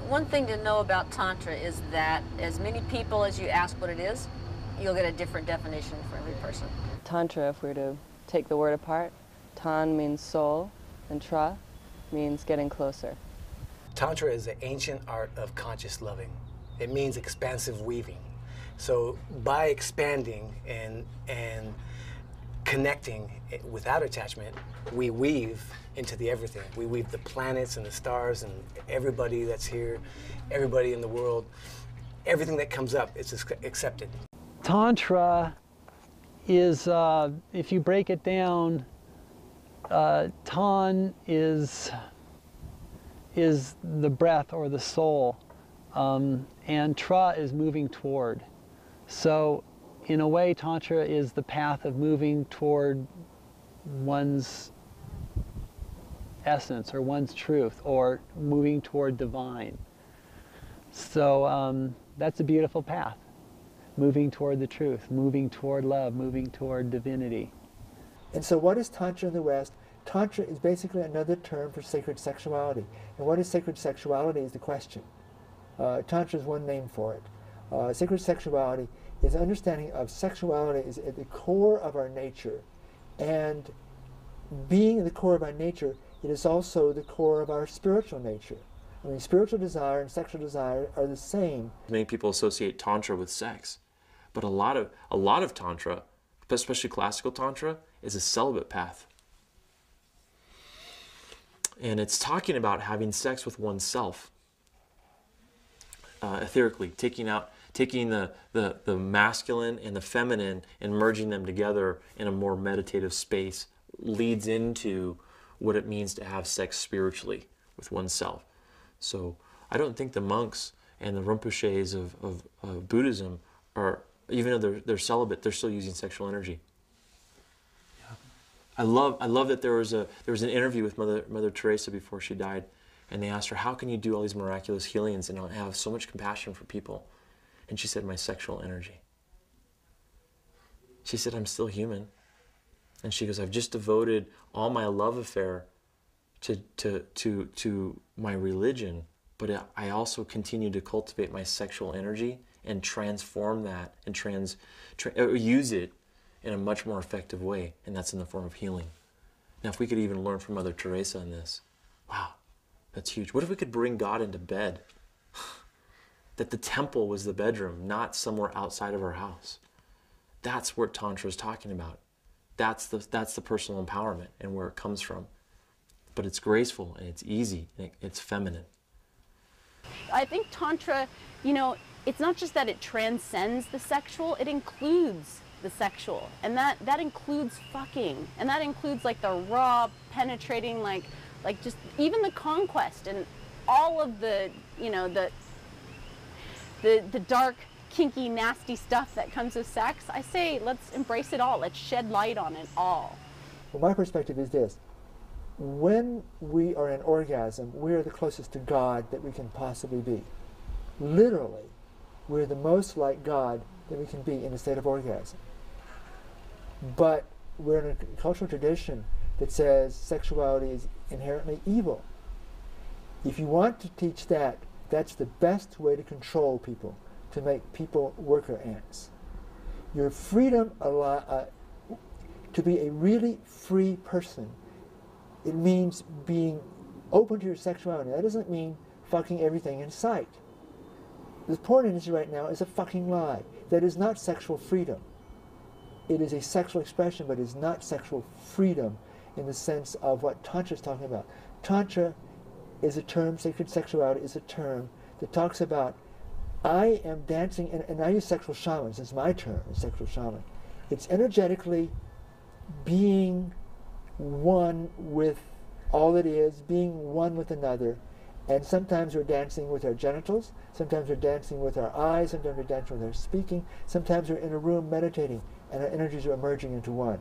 One thing to know about Tantra is that as many people as you ask what it is, you'll get a different definition for every person. Tantra, if we were to take the word apart, Tan means soul, and Tra means getting closer. Tantra is the ancient art of conscious loving. It means expansive weaving. So by expanding and connecting without attachment, we weave into the everything. We weave the planets and the stars and everybody that's here, everybody in the world. Everything that comes up is accepted. Tantra is, if you break it down, Tan is the breath or the soul, and Tra is moving toward. So in a way, Tantra is the path of moving toward one's essence or one's truth, or moving toward divine. So that's a beautiful path. Moving toward the truth, moving toward love, moving toward divinity. And so what is Tantra in the West? Tantra is basically another term for sacred sexuality. And what is sacred sexuality is the question. Tantra is one name for it. Sacred sexuality is understanding of sexuality is at the core of our nature. And being the core of our nature, it is also the core of our spiritual nature. I mean, spiritual desire and sexual desire are the same. Many people associate Tantra with sex, but a lot of Tantra, especially classical Tantra, is a celibate path. And it's talking about having sex with oneself, etherically, taking the masculine and the feminine and merging them together in a more meditative space leads into what it means to have sex spiritually with oneself. So I don't think the monks and the Rinpoches of Buddhism are, even though they're celibate, they're still using sexual energy. I love that there was an interview with Mother Teresa before she died, and they asked her, how can you do all these miraculous healings and have so much compassion for people? And she said, my sexual energy. She said, I'm still human. And she goes, I've just devoted all my love affair to my religion, but I also continue to cultivate my sexual energy and transform that and use it in a much more effective way, and that's in the form of healing. Now, if we could even learn from Mother Teresa in this, wow, that's huge. What if we could bring God into bed? That the temple was the bedroom, not somewhere outside of our house. That's what Tantra is talking about. That's the personal empowerment and where it comes from. But it's graceful and it's easy and it's feminine. I think Tantra, it's not just that it transcends the sexual, it includes the sexual. And that includes fucking. And that includes like the raw, penetrating, like just even the conquest and all of the, the dark, kinky, nasty stuff that comes with sex. I say let's embrace it all. Let's shed light on it all. Well, my perspective is this. When we are in orgasm, we are the closest to God that we can possibly be. Literally, we're the most like God that we can be in a state of orgasm. But we're in a cultural tradition that says sexuality is inherently evil. If you want to teach that, that's the best way to control people, to make people worker ants. Your freedom, to be a really free person, it means being open to your sexuality. That doesn't mean fucking everything in sight. The porn industry right now is a fucking lie. That is not sexual freedom. It is a sexual expression, but it is not sexual freedom in the sense of what Tantra is talking about. Tantra is a term, sacred sexuality is a term that talks about, I am dancing, and I use sexual shamans, it's my term, sexual shaman. It's energetically being one with all that is, being one with another. And sometimes we're dancing with our genitals, sometimes we're dancing with our eyes, sometimes we're dancing with our speaking, sometimes we're in a room meditating and our energies are merging into one.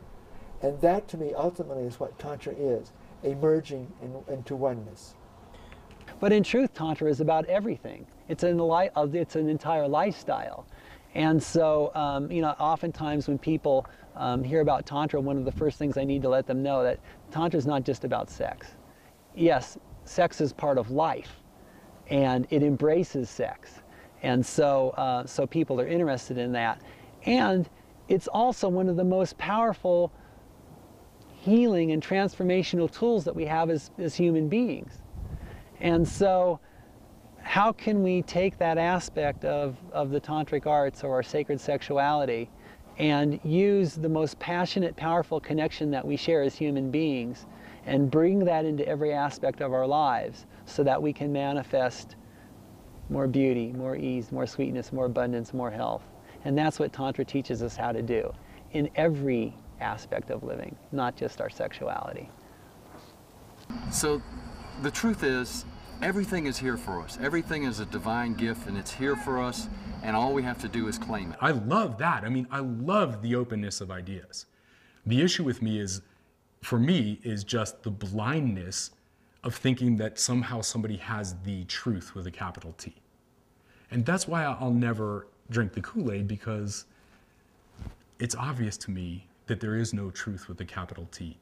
And that to me ultimately is what Tantra is, a merging into oneness. But in truth, Tantra is about everything. It's an entire lifestyle. And so, oftentimes when people hear about Tantra, one of the first things I need to let them know that Tantra is not just about sex. Yes, sex is part of life, and it embraces sex. And so, so people are interested in that. And it's also one of the most powerful healing and transformational tools that we have as human beings. And so how can we take that aspect of the tantric arts or our sacred sexuality and use the most passionate, powerful connection that we share as human beings and bring that into every aspect of our lives so that we can manifest more beauty, more ease, more sweetness, more abundance, more health. And that's what Tantra teaches us how to do in every aspect of living, not just our sexuality. So the truth is, everything is here for us. Everything is a divine gift, and it's here for us, and all we have to do is claim it. I love that. I mean, I love the openness of ideas. The issue with me is, for me, is just the blindness of thinking that somehow somebody has the truth with a capital T. And that's why I'll never drink the Kool-Aid, because it's obvious to me that there is no truth with a capital T.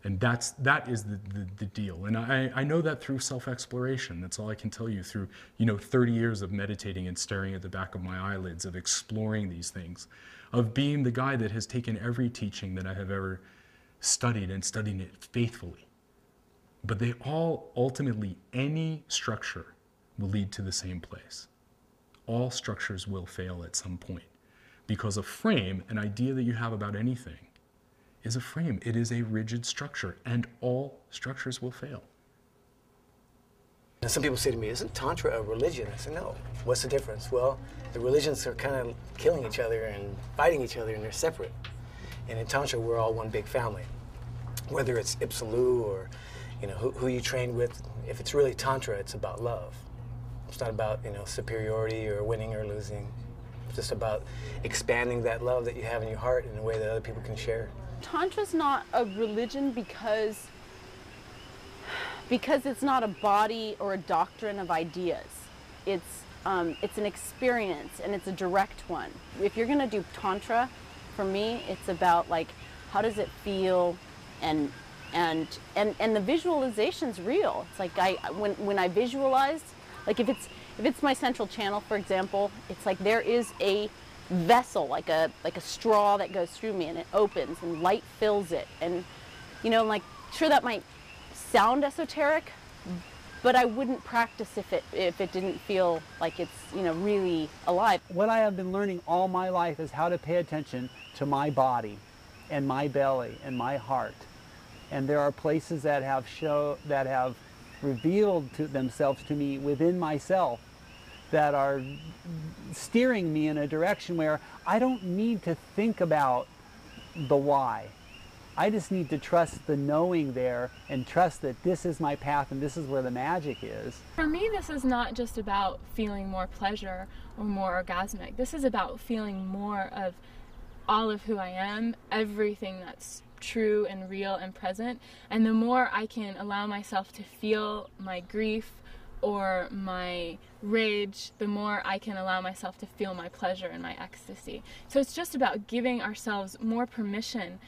And that is the deal. And I know that through self-exploration. That's all I can tell you through, 30 years of meditating and staring at the back of my eyelids, of exploring these things, of being the guy that has taken every teaching that I have ever studied and studied it faithfully. But they all, ultimately, any structure will lead to the same place. All structures will fail at some point. Because a frame, an idea that you have about anything, is a frame. It is a rigid structure, and all structures will fail. And some people say to me, isn't Tantra a religion? I say, no. What's the difference? Well, the religions are kind of killing each other and fighting each other, and they're separate. And in Tantra, we're all one big family. Whether it's Ipsaloo or who you train with, if it's really Tantra, it's about love. It's not about superiority or winning or losing. It's just about expanding that love that you have in your heart in a way that other people can share. Tantra's not a religion because it's not a body or a doctrine of ideas. It's an experience, and it's a direct one. If you're gonna do Tantra, for me, it's about how does it feel, and the visualization's real. It's like when I visualize, if it's my central channel, for example, it's like there is a vessel, like a straw that goes through me, and it opens and light fills it, and sure, that might sound esoteric, but I wouldn't practice if it didn't feel like it's really alive. What I have been learning all my life is how to pay attention to my body and my belly and my heart. And there are places that have revealed themselves to me within myself that are steering me in a direction where I don't need to think about the why. I just need to trust the knowing there and trust that this is my path and this is where the magic is. For me, this is not just about feeling more pleasure or more orgasmic. This is about feeling more of all of who I am, everything that's true and real and present. And the more I can allow myself to feel my grief or my rage, the more I can allow myself to feel my pleasure and my ecstasy. So it's just about giving ourselves more permission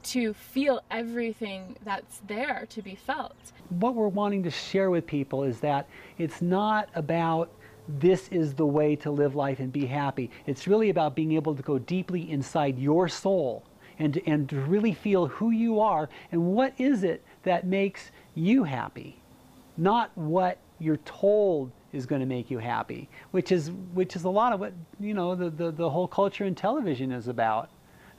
to feel everything that's there to be felt. What we're wanting to share with people is that it's not about this is the way to live life and be happy. It's really about being able to go deeply inside your soul and to really feel who you are and what is it that makes you happy, not what you're told is going to make you happy, which is a lot of what the whole culture in television is about.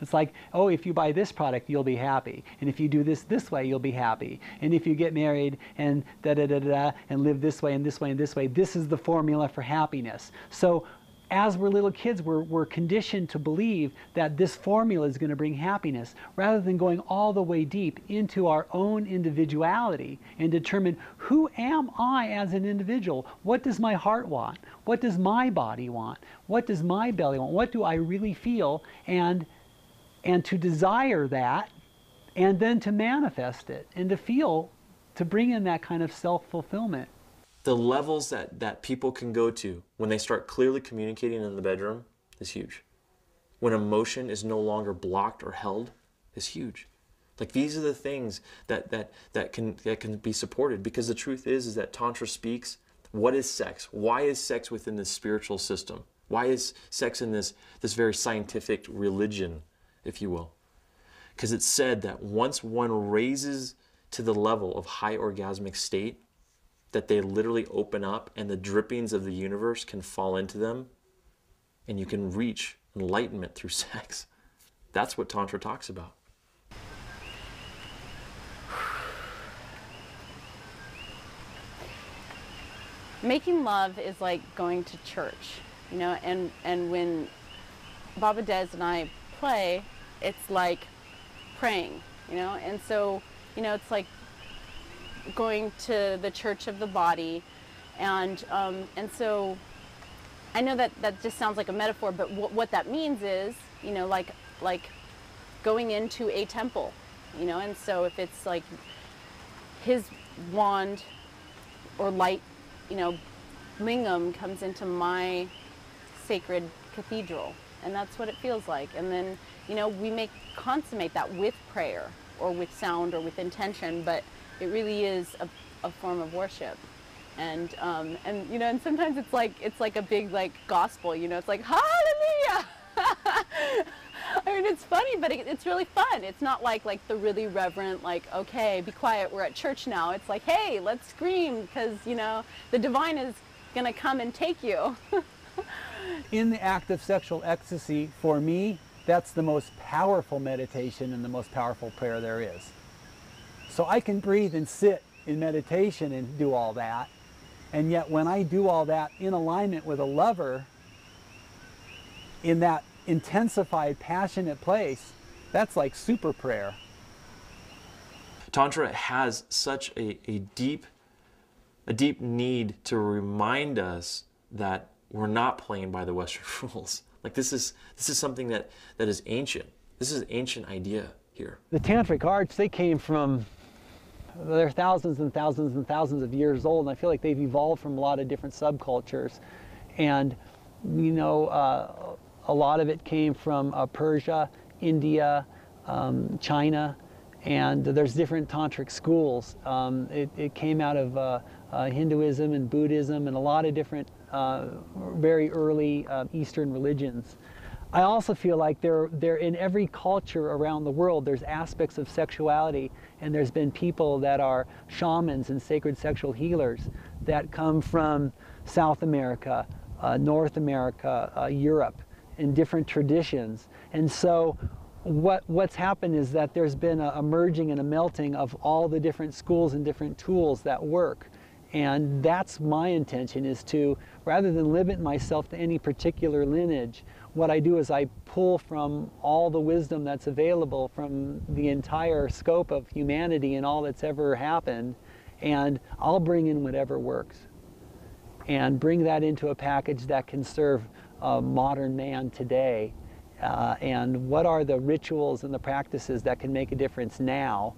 It's like, oh, if you buy this product, you'll be happy, and if you do this way, you'll be happy, and if you get married and and live this way and this way and this way, this is the formula for happiness. So as we're little kids, we're conditioned to believe that this formula is going to bring happiness, rather than going all the way deep into our own individuality and determine, who am I as an individual? What does my heart want? What does my body want? What does my belly want? What do I really feel? And to desire that, and then to manifest it, and to feel, to bring in that kind of self-fulfillment. The levels that people can go to when they start clearly communicating in the bedroom is huge. When emotion is no longer blocked or held is huge. Like, these are the things that can be supported, because the truth is that Tantra speaks What is sex? Why is sex within this spiritual system? Why is sex in this very scientific religion, if you will? Because it's said that once one raises to the level of high orgasmic state, that they literally open up and the drippings of the universe can fall into them and you can reach enlightenment through sex. That's what Tantra talks about. Making love is like going to church, you know, and when Baba Des and I play, it's like praying, you know, and so, you know, it's like going to the church of the body, and so I know that just sounds like a metaphor, but what that means is, you know, like going into a temple, you know, and so if it's like his wand or light, you know, lingam comes into my sacred cathedral, and that's what it feels like. And then, you know, we may consummate that with prayer or with sound or with intention, but it really is a form of worship. And you know, and sometimes it's like a big like gospel, you know, it's like hallelujah. I mean, it's funny, but it's really fun. It's not like the really reverent, like, okay, be quiet, we're at church now. It's like, hey, let's scream, because, you know, the divine is going to come and take you. In the act of sexual ecstasy, for me, that's the most powerful meditation and the most powerful prayer there is. So I can breathe and sit in meditation and do all that. And yet when I do all that in alignment with a lover, in that intensified, passionate place, that's like super prayer. Tantra has such a deep need to remind us that we're not playing by the Western rules. Like this is something that is ancient. This is an ancient idea here. The tantric arts, they came from, they're thousands and thousands and thousands of years old, and I feel like they've evolved from a lot of different subcultures. And, you know, a lot of it came from Persia, India, China, and there's different tantric schools. It came out of Hinduism and Buddhism and a lot of different very early Eastern religions. I also feel like they're in every culture around the world. There's aspects of sexuality, and there's been people that are shamans and sacred sexual healers that come from South America, North America, Europe, in different traditions. And so what's happened is that there's been a merging and a melting of all the different schools and different tools that work. And that's my intention, is to, rather than limit myself to any particular lineage, what I do is I pull from all the wisdom that's available from the entire scope of humanity and all that's ever happened, and I'll bring in whatever works and bring that into a package that can serve modern man today. And what are the rituals and the practices that can make a difference now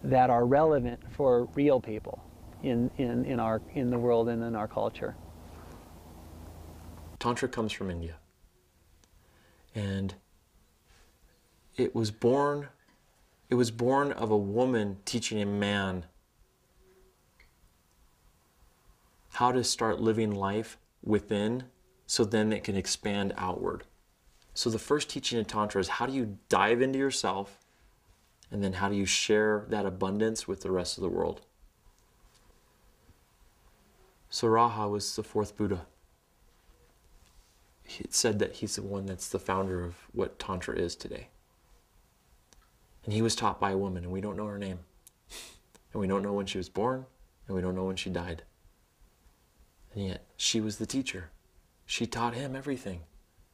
that are relevant for real people in the world and in our culture. Tantra comes from India, and it was born of a woman teaching a man how to start living life within, so then it can expand outward. So the first teaching of Tantra is, how do you dive into yourself, and then how do you share that abundance with the rest of the world? So Raha was the fourth Buddha. It said that he's the one that's the founder of what Tantra is today. And he was taught by a woman, and we don't know her name. And we don't know when she was born, and we don't know when she died. And yet, she was the teacher. She taught him everything.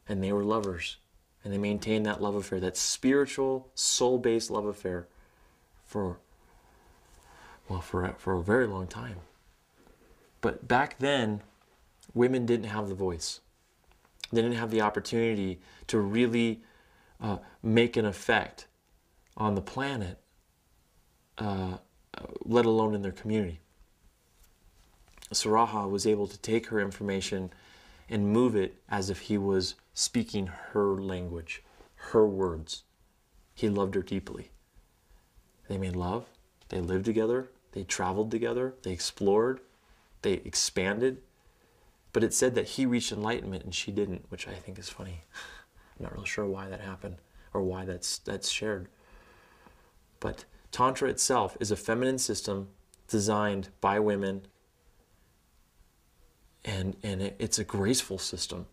And they were lovers. And they maintained that love affair, that spiritual, soul-based love affair for a very long time. But back then, women didn't have the voice. They didn't have the opportunity to really make an effect on the planet, let alone in their community. Saraha was able to take her information and move it as if he was speaking her language, her words. He loved her deeply. They made love, they lived together, they traveled together, they explored, they expanded, but it said that he reached enlightenment and she didn't, which I think is funny. I'm not really sure why that happened or why that's shared. But Tantra itself is a feminine system designed by women, and it's a graceful system.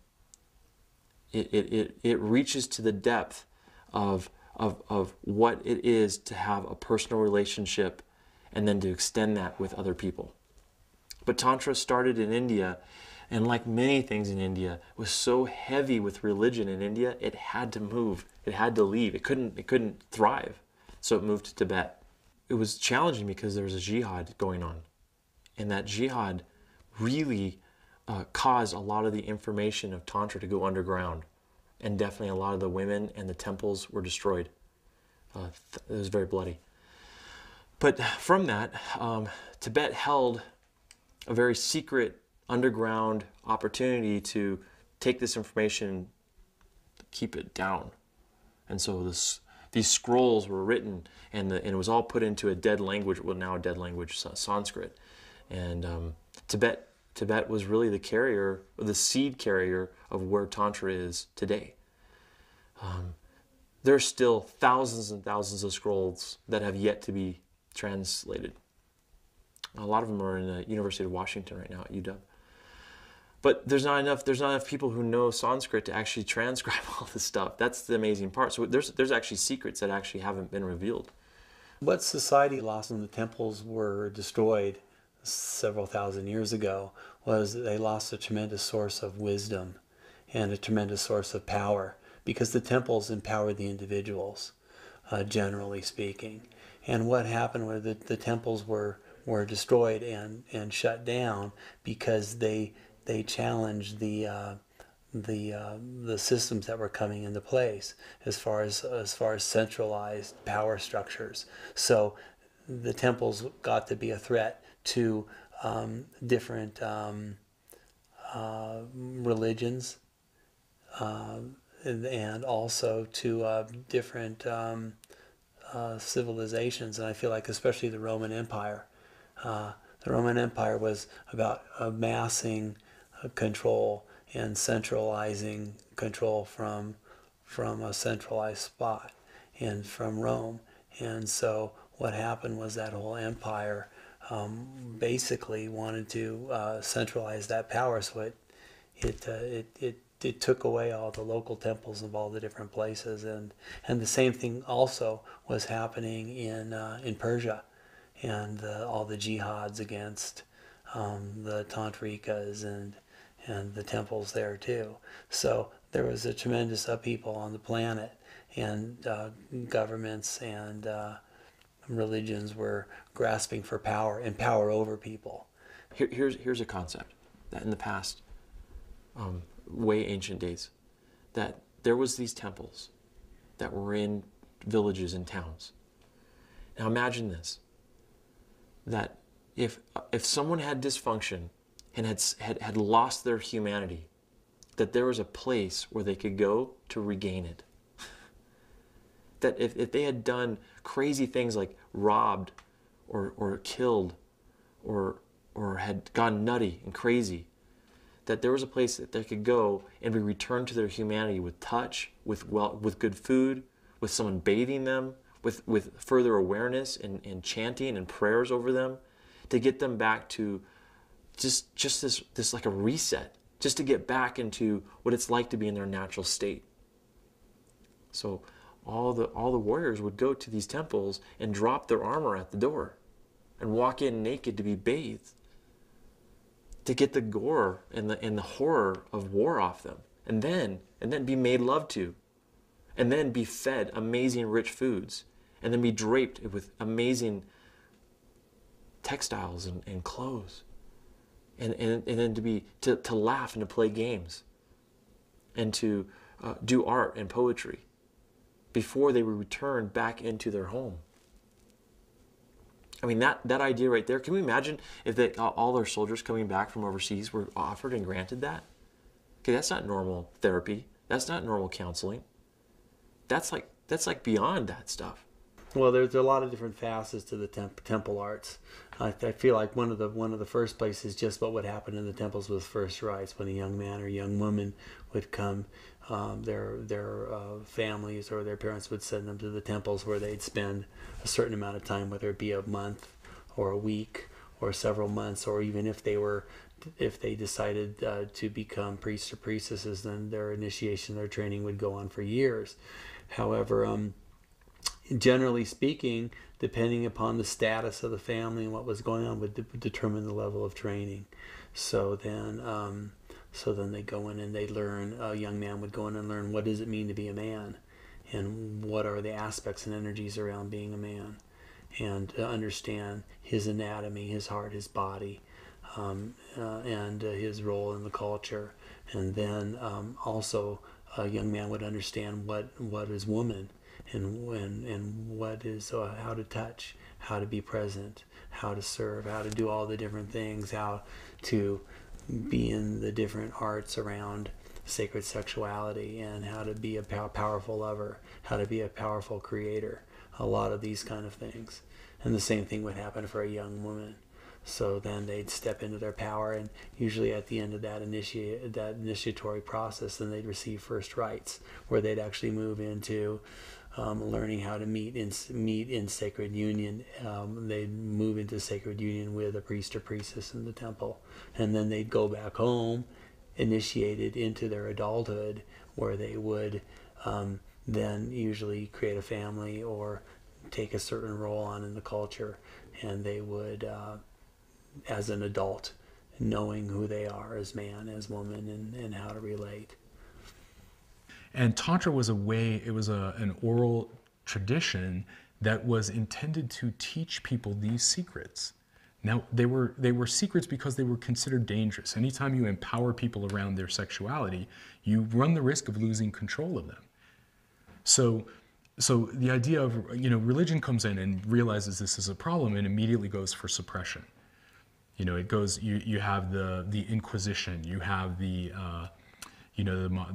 It reaches to the depth of what it is to have a personal relationship and then to extend that with other people. But Tantra started in India, and like many things in India, was so heavy with religion in India, it had to move, it had to leave, it couldn't thrive. So it moved to Tibet. It was challenging because there was a jihad going on, and that jihad really caused a lot of the information of Tantra to go underground, and definitely a lot of the women and the temples were destroyed. It was very bloody. But from that, Tibet held a very secret underground opportunity to take this information, keep it down. And so these scrolls were written, and it was all put into a dead language, well, now a dead language, Sanskrit. And Tibet was really the carrier, the seed carrier of where Tantra is today. There's still thousands and thousands of scrolls that have yet to be translated. A lot of them are in the University of Washington right now at UW. But there's not enough people who know Sanskrit to actually transcribe all this stuff. That's the amazing part. So there's actually secrets that actually haven't been revealed. What society lost when the temples were destroyed several thousand years ago was that they lost a tremendous source of wisdom and a tremendous source of power, because the temples empowered the individuals, generally speaking. And what happened was that the temples were destroyed and shut down because they challenged the systems that were coming into place as far as centralized power structures. So the temples got to be a threat to different religions, and also to different civilizations. And I feel like especially the Roman Empire. The Roman Empire was about amassing control and centralizing control from a centralized spot and from Rome. And so what happened was that whole empire basically wanted to centralize that power, so it took away all the local temples of all the different places, and the same thing also was happening in Persia, and all the jihads against the tantrikas and the temples there too. So there was a tremendous upheaval on the planet, and governments and religions were grasping for power and power over people. Here's a concept that in the past, way ancient days, that there was these temples that were in villages and towns. Now imagine this, that if someone had dysfunction and had lost their humanity, that there was a place where they could go to regain it. That if they had done crazy things like robbed or killed or had gone nutty and crazy, that there was a place that they could go and be returned to their humanity with touch, with good food, with someone bathing them, with further awareness and chanting and prayers over them, to get them back to just this like a reset, just to get back into what it's like to be in their natural state. So all the warriors would go to these temples and drop their armor at the door and walk in naked to be bathed, to get the gore and the horror of war off them, and then be made love to, and then be fed amazing rich foods, and then be draped with amazing textiles and clothes, and then to laugh and to play games and to do art and poetry before they were returned back into their home. I mean, that idea right there, can we imagine if all our soldiers coming back from overseas were offered and granted that? Okay, that's not normal therapy. That's not normal counseling. That's like beyond that stuff. Well, there's a lot of different facets to the temple arts. I feel like one of the first places just what would happen in the temples with first rites, when a young man or young woman would come, their families or their parents would send them to the temples where they'd spend a certain amount of time, whether it be a month or a week or several months, or even if they decided to become priests or priestesses, then their initiation, their training would go on for years. However, generally speaking, depending upon the status of the family and what was going on, would determine the level of training. So then they go in and they learn. A young man would go in and learn, what does it mean to be a man, and what are the aspects and energies around being a man, and to understand his anatomy, his heart, his body, and his role in the culture. And then also a young man would understand what is woman, and what is how to touch, how to be present, how to serve, how to do all the different things, how to be in the different arts around sacred sexuality, and how to be a powerful lover, how to be a powerful creator, a lot of these kind of things. And the same thing would happen for a young woman. So then they'd step into their power, and usually at the end of that initiatory process, then they'd receive first rites, where they'd actually move into learning how to meet in sacred union. They'd move into sacred union with a priest or priestess in the temple, and then they'd go back home, initiated into their adulthood, where they would then usually create a family or take a certain role on in the culture, and they would, as an adult, knowing who they are as man, as woman, and how to relate. And Tantra was an oral tradition that was intended to teach people these secrets. Now, they were secrets because they were considered dangerous. Anytime you empower people around their sexuality, you run the risk of losing control of them. So the idea of, religion comes in and realizes this is a problem and immediately goes for suppression. It goes, you have the Inquisition, you have the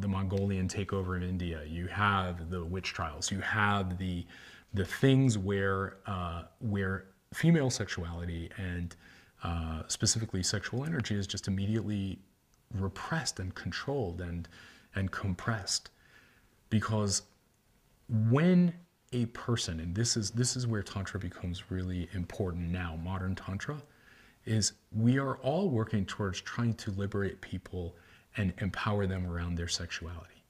Mongolian takeover in India, you have the witch trials, you have the things where female sexuality and specifically sexual energy is just immediately repressed and controlled and compressed. Because when a person, and this is where Tantra becomes really important now, modern Tantra, is we are all working towards trying to liberate people and empower them around their sexuality.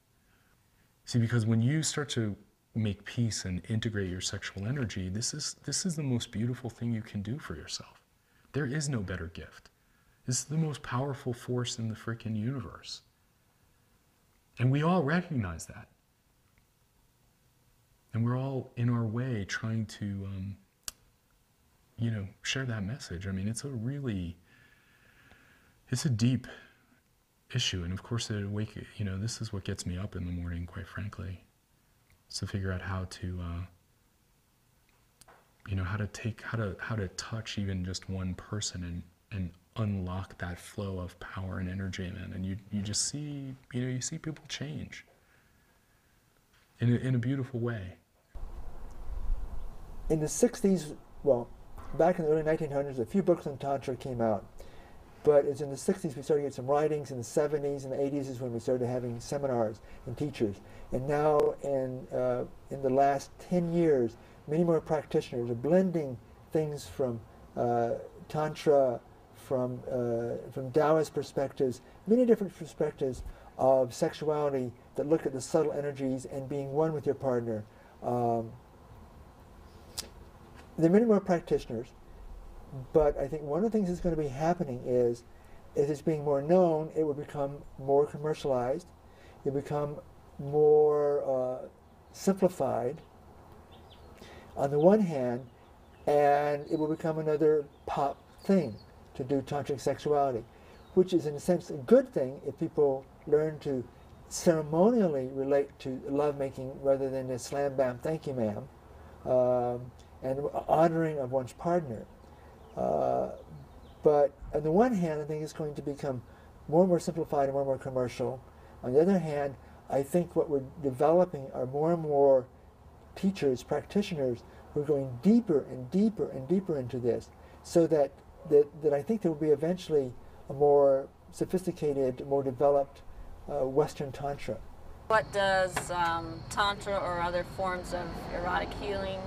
See, because when you start to make peace and integrate your sexual energy, this is the most beautiful thing you can do for yourself. There is no better gift. This is the most powerful force in the freaking universe. And we all recognize that. And we're all in our way trying to, share that message. I mean, it's a deep issue. And of course, this is what gets me up in the morning, quite frankly. It's to figure out how to, how to touch even just one person and unlock that flow of power and energy, man. And you just see, you see people change in a beautiful way. In the 60s, well, back in the early 1900s, a few books on Tantra came out. But it's in the 60s we started to get some writings. In the 70s and the 80s is when we started having seminars and teachers. And now in the last 10 years, many more practitioners are blending things from Tantra, from Taoist perspectives, many different perspectives of sexuality that look at the subtle energies and being one with your partner. There are many more practitioners, but I think one of the things that's going to be happening is, as it's being more known, it will become more commercialized, it will become more simplified on the one hand, and it will become another pop thing to do tantric sexuality, which is in a sense a good thing if people learn to ceremonially relate to lovemaking rather than a slam bam thank you ma'am, and honoring of one's partner. But on the one hand, I think it's going to become more and more simplified and more and more commercial. On the other hand, I think what we're developing are more and more teachers, practitioners, we're going deeper and deeper and deeper into this, so that I think there will be eventually a more sophisticated, more developed Western Tantra. What does Tantra or other forms of erotic healing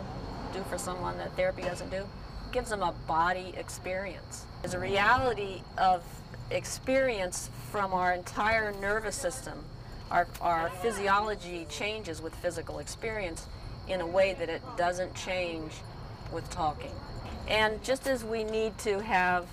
do for someone that therapy doesn't do? It gives them a body experience. There's a reality of experience from our entire nervous system. Our physiology changes with physical experience in a way that it doesn't change with talking. And just as we need to have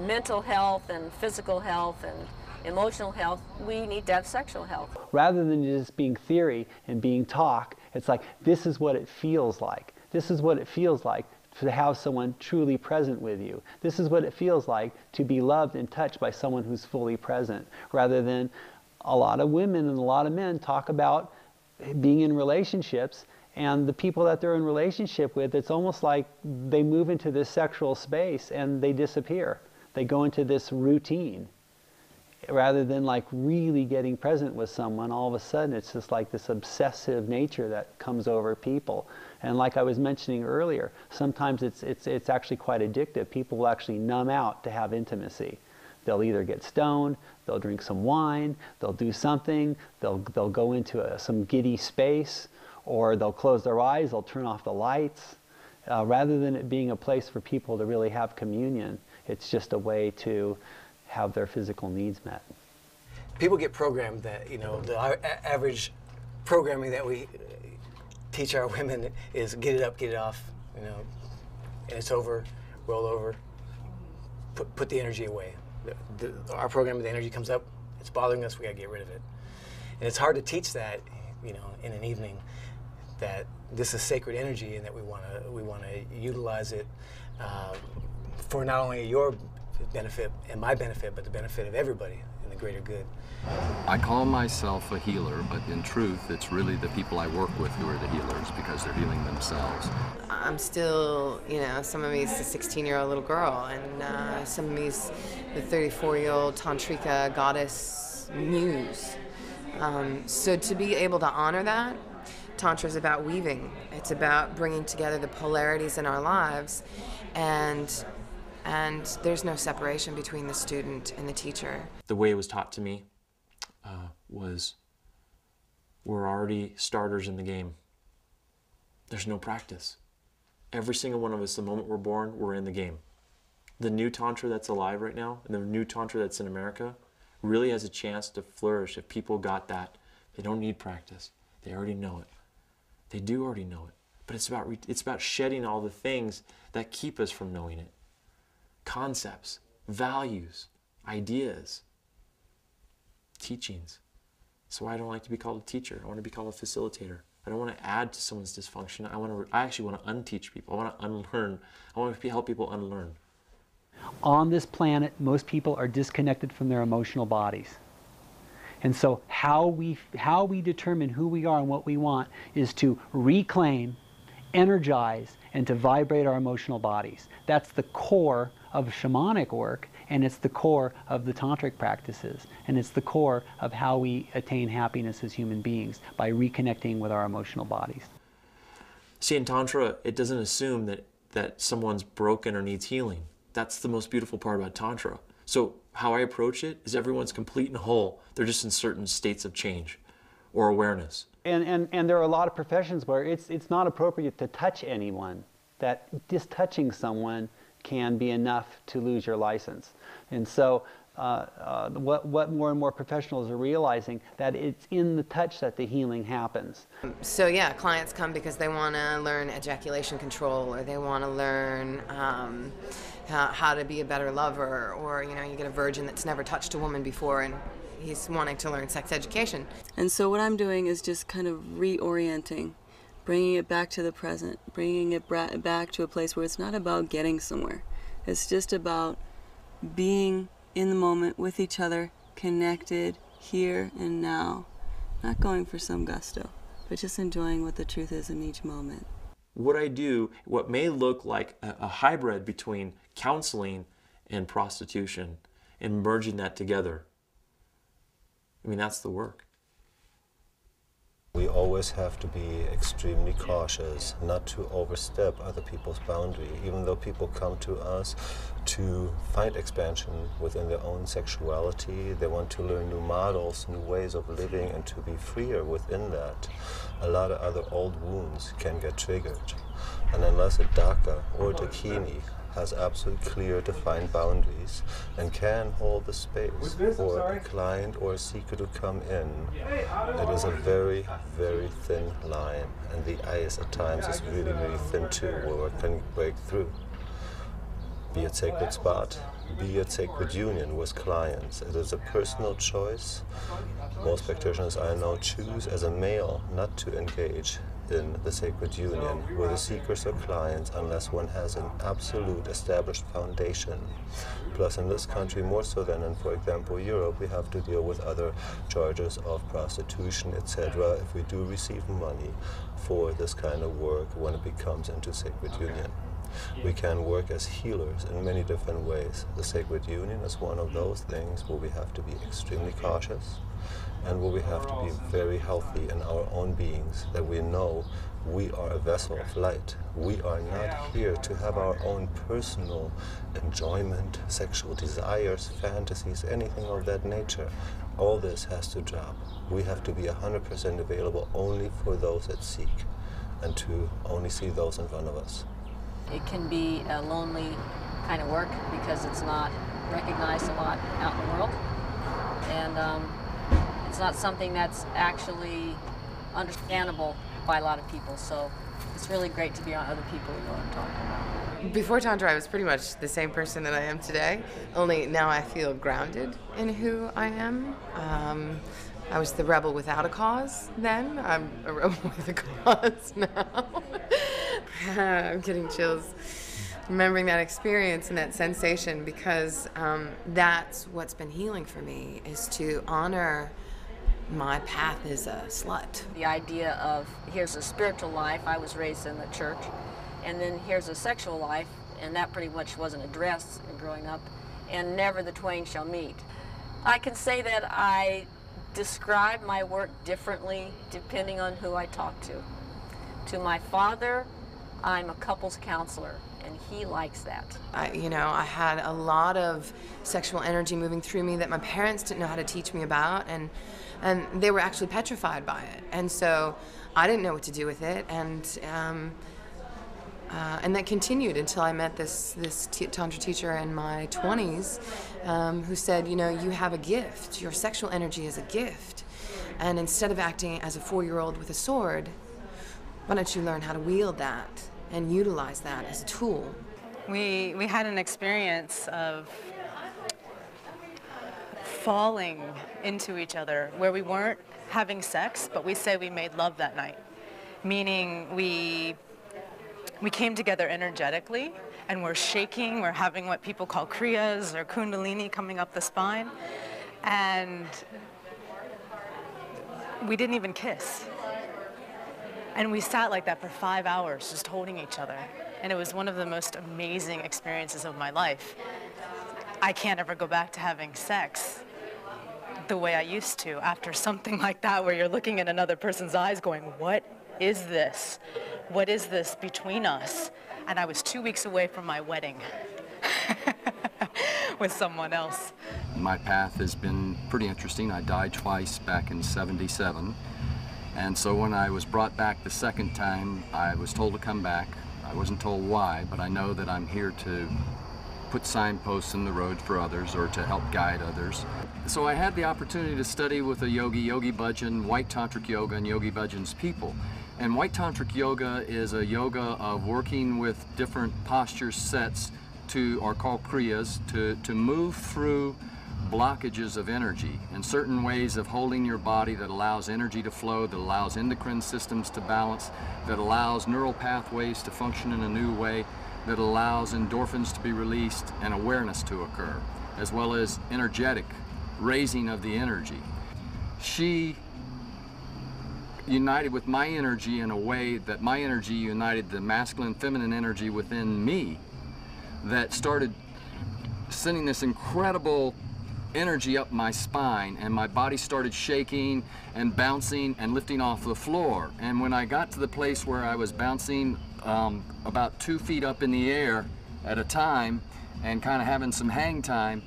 mental health and physical health and emotional health, we need to have sexual health. Rather than just being theory and being talk, it's like, this is what it feels like. This is what it feels like to have someone truly present with you. This is what it feels like to be loved and touched by someone who's fully present. Rather than a lot of women and a lot of men talk about being in relationships, and the people that they're in relationship with, it's almost like they move into this sexual space and they disappear. They go into this routine. Rather than like really getting present with someone, all of a sudden it's just like this obsessive nature that comes over people. And like I was mentioning earlier, sometimes it's actually quite addictive. People will actually numb out to have intimacy. They'll either get stoned, they'll drink some wine, they'll do something, they'll go into some giddy space, or they'll close their eyes, they'll turn off the lights. Rather than it being a place for people to really have communion, it's just a way to have their physical needs met. People get programmed that, you know, the average programming that we teach our women is get it up, get it off, you know, and it's over, roll over, put the energy away. Our programming, the energy comes up, it's bothering us, we gotta get rid of it. And it's hard to teach that, you know, in an evening, that this is sacred energy and that we wanna utilize it for not only your benefit and my benefit, but the benefit of everybody and the greater good. I call myself a healer, but in truth, it's really the people I work with who are the healers because they're healing themselves. I'm still, you know, some of me's a 16-year-old little girl, and some of me's the 34-year-old tantrika goddess muse. So to be able to honor that, Tantra is about weaving. It's about bringing together the polarities in our lives, and there's no separation between the student and the teacher. The way it was taught to me was we're already starters in the game. There's no practice. Every single one of us, the moment we're born, we're in the game. The new Tantra that's alive right now, and the new Tantra that's in America, really has a chance to flourish if people got that. They don't need practice. They already know it. They do already know it. But it's about shedding all the things that keep us from knowing it. Concepts, values, ideas, teachings. That's why I don't like to be called a teacher. I want to be called a facilitator. I don't want to add to someone's dysfunction. I actually want to unteach people. I want to unlearn. I want to help people unlearn. On this planet, most people are disconnected from their emotional bodies. And so how we determine who we are and what we want is to reclaim, energize, and to vibrate our emotional bodies. That's the core of shamanic work, and it's the core of the tantric practices, and it's the core of how we attain happiness as human beings, by reconnecting with our emotional bodies. See, in Tantra, it doesn't assume that someone's broken or needs healing. That's the most beautiful part about Tantra. So how I approach it is everyone's complete and whole. They're just in certain states of change or awareness. And there are a lot of professions where it's not appropriate to touch anyone, that just touching someone can be enough to lose your license. And so what more and more professionals are realizing, that it's in the touch that the healing happens. So yeah, clients come because they want to learn ejaculation control, or they want to learn how to be a better lover, or you know, you get a virgin that's never touched a woman before and he's wanting to learn sex education. And so what I'm doing is just kind of reorienting, bringing it back to the present, bringing it back to a place where it's not about getting somewhere. It's just about being in the moment with each other, connected here and now. Not going for some gusto, but just enjoying what the truth is in each moment. What I do, what may look like a hybrid between counseling and prostitution, and merging that together, I mean, that's the work. We always have to be extremely cautious not to overstep other people's boundary, even though people come to us to find expansion within their own sexuality. They want to learn new models, new ways of living, and to be freer within that. A lot of other old wounds can get triggered. And unless a Daka or Dakini has absolutely clear, defined boundaries and can hold the space for a client or a seeker to come in, it is a very, very thin line. And the ice at times is really, really thin too, where it can break through. Be it sacred spot, be it sacred union with clients. It is a personal choice. Most practitioners I know choose as a male not to engage in the sacred union with the seekers or clients unless one has an absolute established foundation. Plus in this country, more so than in, for example, Europe, we have to deal with other charges of prostitution, etc. if we do receive money for this kind of work when it becomes into sacred union. We can work as healers in many different ways. The sacred union is one of those things where we have to be extremely cautious and where we have to be very healthy in our own beings, that we know we are a vessel of light. We are not here to have our own personal enjoyment, sexual desires, fantasies, anything of that nature. All this has to drop. We have to be 100% available only for those that seek and to only see those in front of us. It can be a lonely kind of work because it's not recognized a lot out in the world. And it's not something that's actually understandable by a lot of people. So it's really great to be on other people who know what I'm talking about. Before Tantra, I was pretty much the same person that I am today, only now I feel grounded in who I am. I was the rebel without a cause then. I'm a rebel with a cause now. I'm getting chills remembering that experience and that sensation, because that's what's been healing for me, is to honor my path as a slut. The idea of here's a spiritual life, I was raised in the church, and then here's a sexual life, and that pretty much wasn't addressed growing up, and never the twain shall meet. I can say that I describe my work differently depending on who I talk to. To my father, I'm a couples counselor, and he likes that. I had a lot of sexual energy moving through me that my parents didn't know how to teach me about, and they were actually petrified by it. And so I didn't know what to do with it, and that continued until I met this Tantra teacher in my 20s who said, you have a gift. Your sexual energy is a gift. And instead of acting as a 4-year-old with a sword, why don't you learn how to wield that and utilize that as a tool? We had an experience of falling into each other where we weren't having sex, but we say we made love that night. Meaning we came together energetically, and we're shaking, we're having what people call kriyas or kundalini coming up the spine, and we didn't even kiss. And we sat like that for 5 hours, just holding each other. And it was one of the most amazing experiences of my life. I can't ever go back to having sex the way I used to after something like that, where you're looking in another person's eyes going, what is this? What is this between us? And I was 2 weeks away from my wedding with someone else. My path has been pretty interesting. I died twice back in '77. And so when I was brought back the second time, I was told to come back. I wasn't told why, but I know that I'm here to put signposts in the road for others or to help guide others. So I had the opportunity to study with a yogi, Yogi Bhajan, White Tantric Yoga, and Yogi Bhajan's people. And White Tantric Yoga is a yoga of working with different posture sets are called kriyas, to move through blockages of energy and certain ways of holding your body that allows energy to flow, that allows endocrine systems to balance, that allows neural pathways to function in a new way, that allows endorphins to be released and awareness to occur, as well as energetic raising of the energy. She united with my energy in a way that my energy united the masculine feminine energy within me, that started sending this incredible energy up my spine, and my body started shaking and bouncing and lifting off the floor. And when I got to the place where I was bouncing about 2 feet up in the air at a time and kind of having some hang time,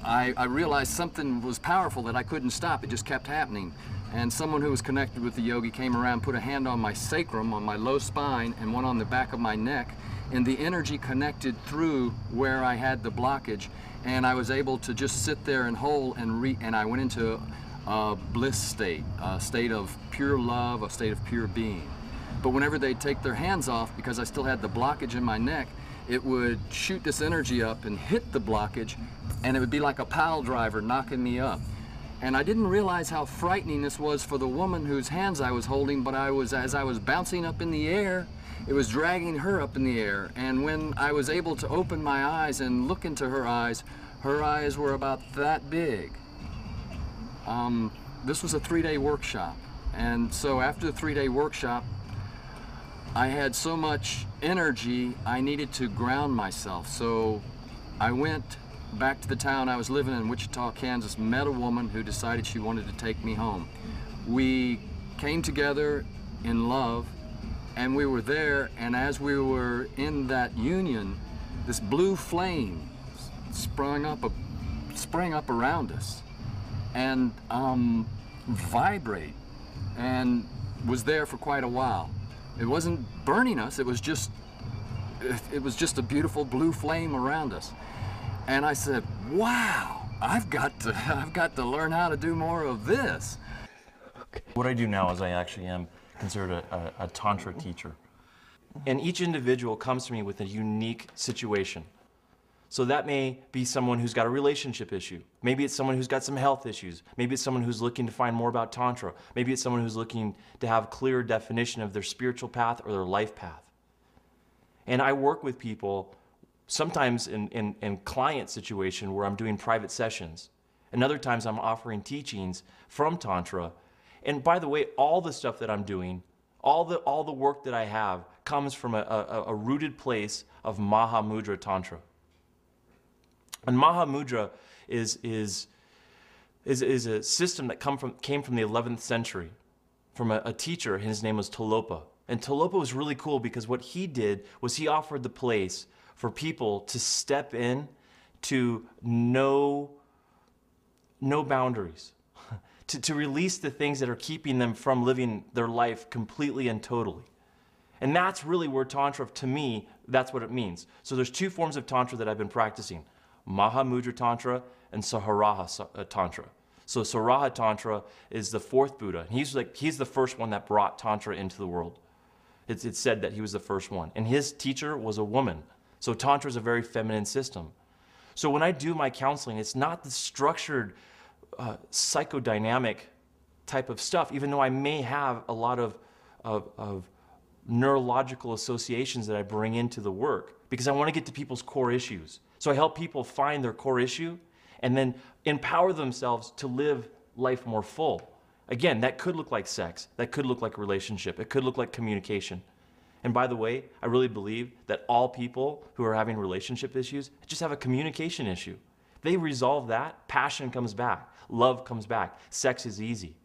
I realized something was powerful that I couldn't stop. It just kept happening. And someone who was connected with the yogi came around, put a hand on my sacrum, on my low spine, and one on the back of my neck, and the energy connected through where I had the blockage, and I was able to just sit there and hold and I went into a bliss state, a state of pure love, a state of pure being. But whenever they'd take their hands off, because I still had the blockage in my neck, it would shoot this energy up and hit the blockage, and it would be like a pile driver knocking me up. And I didn't realize how frightening this was for the woman whose hands I was holding, but as I was bouncing up in the air, it was dragging her up in the air. And when I was able to open my eyes and look into her eyes were about that big. This was a 3-day workshop. And so after the 3-day workshop, I had so much energy, I needed to ground myself. So I went back to the town I was living in, Wichita, Kansas, met a woman who decided she wanted to take me home. We came together in love, and we were there, and as we were in that union, this blue flame sprang up around us and vibrate, and was there for quite a while. It wasn't burning us, it was just a beautiful blue flame around us. And I said, wow, I've got to learn how to do more of this. What I do now is I actually am considered a Tantra teacher. And each individual comes to me with a unique situation. So that may be someone who's got a relationship issue. Maybe it's someone who's got some health issues. Maybe it's someone who's looking to find more about Tantra. Maybe it's someone who's looking to have clear definition of their spiritual path or their life path. And I work with people sometimes in client situation where I'm doing private sessions. And other times I'm offering teachings from Tantra. And by the way, all the stuff that I'm doing, all the work that I have comes from a rooted place of Mahamudra Tantra. And Mahamudra is a system that came from the 11th century, from a teacher. His name was Tolopa. And Tolopa was really cool because what he did was he offered the place for people to step in to no boundaries, to release the things that are keeping them from living their life completely and totally. And that's really where Tantra, to me, that's what it means. So there's 2 forms of Tantra that I've been practicing, Mahamudra Tantra and Saharaha Tantra. So Saharaha Tantra is the 4th Buddha. He's the first one that brought Tantra into the world. It's said that he was the first one. And his teacher was a woman. So Tantra is a very feminine system. So when I do my counseling, it's not the structured psychodynamic type of stuff, even though I may have a lot of neurological associations that I bring into the work, because I want to get to people's core issues. So I help people find their core issue and then empower themselves to live life more full. Again, that could look like sex, that could look like a relationship, it could look like communication. And by the way, I really believe that all people who are having relationship issues just have a communication issue. They resolve that, passion comes back, love comes back, sex is easy.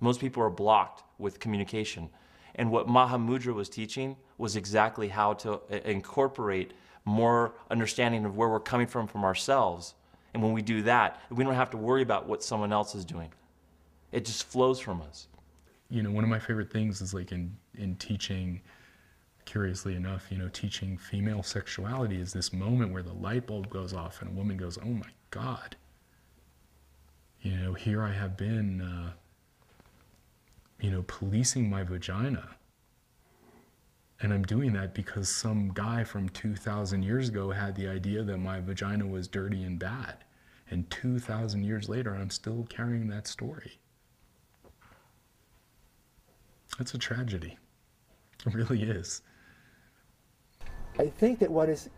Most people are blocked with communication. And what Mahamudra was teaching was exactly how to incorporate more understanding of where we're coming from ourselves. And when we do that, we don't have to worry about what someone else is doing. It just flows from us. You know, one of my favorite things is like in teaching, curiously enough, you know, teaching female sexuality is this moment where the light bulb goes off and a woman goes, oh my God. You know, here I have been, you know, policing my vagina. And I'm doing that because some guy from 2,000 years ago had the idea that my vagina was dirty and bad. And 2,000 years later, I'm still carrying that story. It's a tragedy. It really is. I think that what is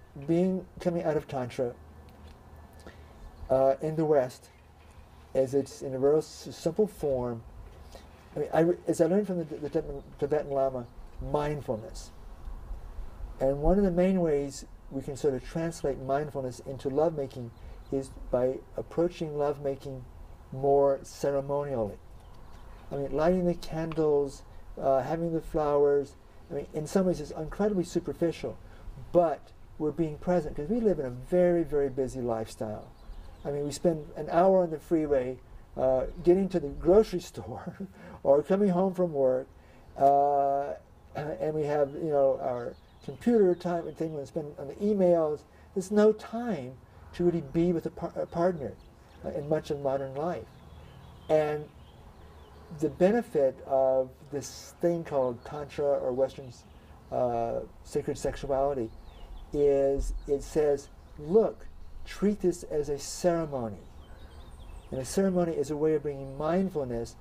coming out of Tantra in the West, as it's in a very simple form, I mean, as I learned from the Tibetan Lama, mindfulness. And one of the main ways we can sort of translate mindfulness into lovemaking is by approaching lovemaking more ceremonially. I mean, lighting the candles, having the flowers, I mean, in some ways it's incredibly superficial, but we're being present because we live in a very, very busy lifestyle. I mean, we spend an hour on the freeway getting to the grocery store or coming home from work, and we have, you know, our computer time and thing we spend on the emails. There's no time to really be with a partner in much of modern life. And the benefit of this thing called Tantra or Western sacred sexuality is it says, look, treat this as a ceremony. And a ceremony is a way of bringing mindfulness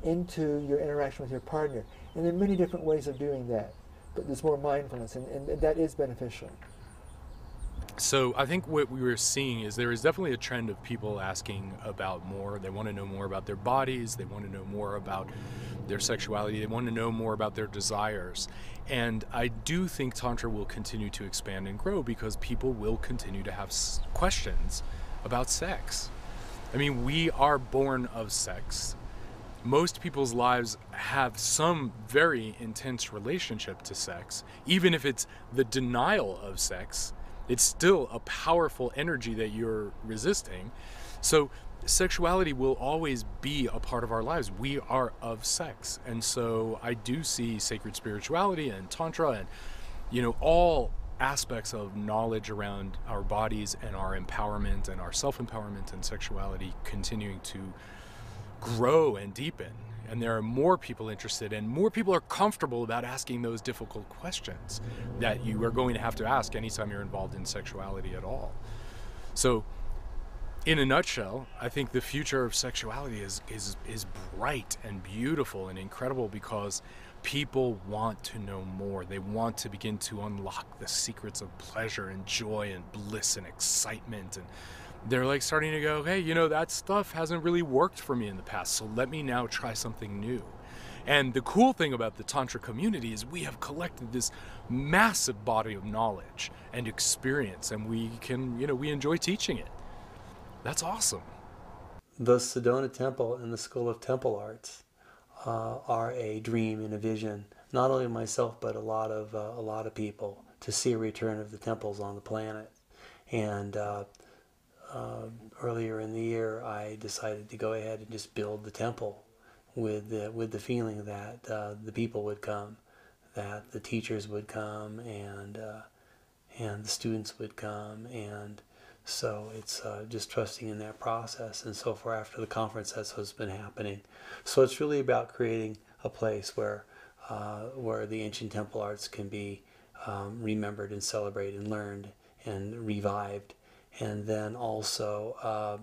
into your interaction with your partner. And there are many different ways of doing that, but there's more mindfulness, and that is beneficial. So I think what we were seeing is there is definitely a trend of people asking about more. They want to know more about their bodies. They want to know more about their sexuality. They want to know more about their desires. And I do think Tantra will continue to expand and grow because people will continue to have questions about sex. I mean, we are born of sex. Most people's lives have some very intense relationship to sex. Even if it's the denial of sex, it's still a powerful energy that you're resisting. So sexuality will always be a part of our lives. We are of sex. And so I do see sacred spirituality and Tantra and, you know, all aspects of knowledge around our bodies and our empowerment and our self-empowerment and sexuality continuing to grow and deepen. And there are more people interested and more people are comfortable about asking those difficult questions that you are going to have to ask anytime you're involved in sexuality at all. So in a nutshell, I think the future of sexuality is bright and beautiful and incredible because people want to know more. They want to begin to unlock the secrets of pleasure and joy and bliss and excitement. And they're like starting to go, hey, you know, that stuff hasn't really worked for me in the past, so let me now try something new. And the cool thing about the Tantra community is we have collected this massive body of knowledge and experience, and we can, you know, we enjoy teaching it. That's awesome. The Sedona Temple and the School of Temple Arts are a dream and a vision, not only myself, but a lot of people, to see a return of the temples on the planet. And earlier in the year, I decided to go ahead and just build the temple with the feeling that the people would come, that the teachers would come, and the students would come, and so it's just trusting in that process. And so far after the conference, that's what's been happening. So it's really about creating a place where the ancient temple arts can be remembered and celebrated and learned and revived, and then also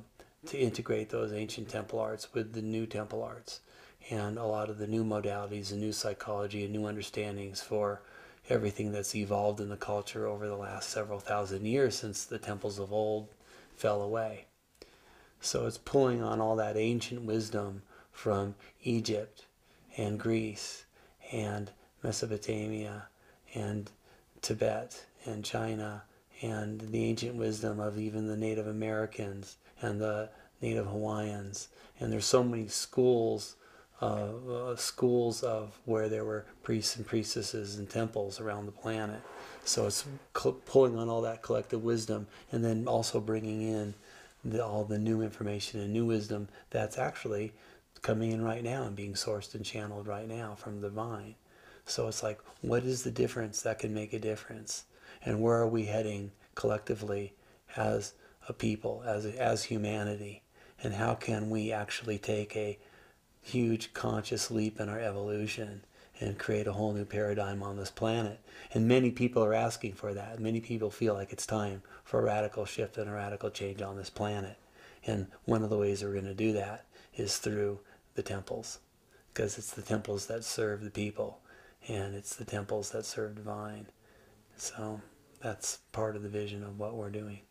to integrate those ancient temple arts with the new temple arts and a lot of the new modalities and new psychology and new understandings for everything that's evolved in the culture over the last several thousand years since the temples of old fell away. So it's pulling on all that ancient wisdom from Egypt and Greece and Mesopotamia and Tibet and China and the ancient wisdom of even the Native Americans and the Native Hawaiians. And there's so many schools of where there were priests and priestesses and temples around the planet. So it's pulling on all that collective wisdom and then also bringing in all the new information and new wisdom that's actually coming in right now and being sourced and channeled right now from the divine. So it's like, what is the difference that can make a difference? And where are we heading collectively as a people, as humanity? And how can we actually take a huge conscious leap in our evolution and create a whole new paradigm on this planet? And many people are asking for that. Many people feel like it's time for a radical shift and a radical change on this planet. And one of the ways we're going to do that is through the temples, because it's the temples that serve the people, and it's the temples that serve divine. So that's part of the vision of what we're doing.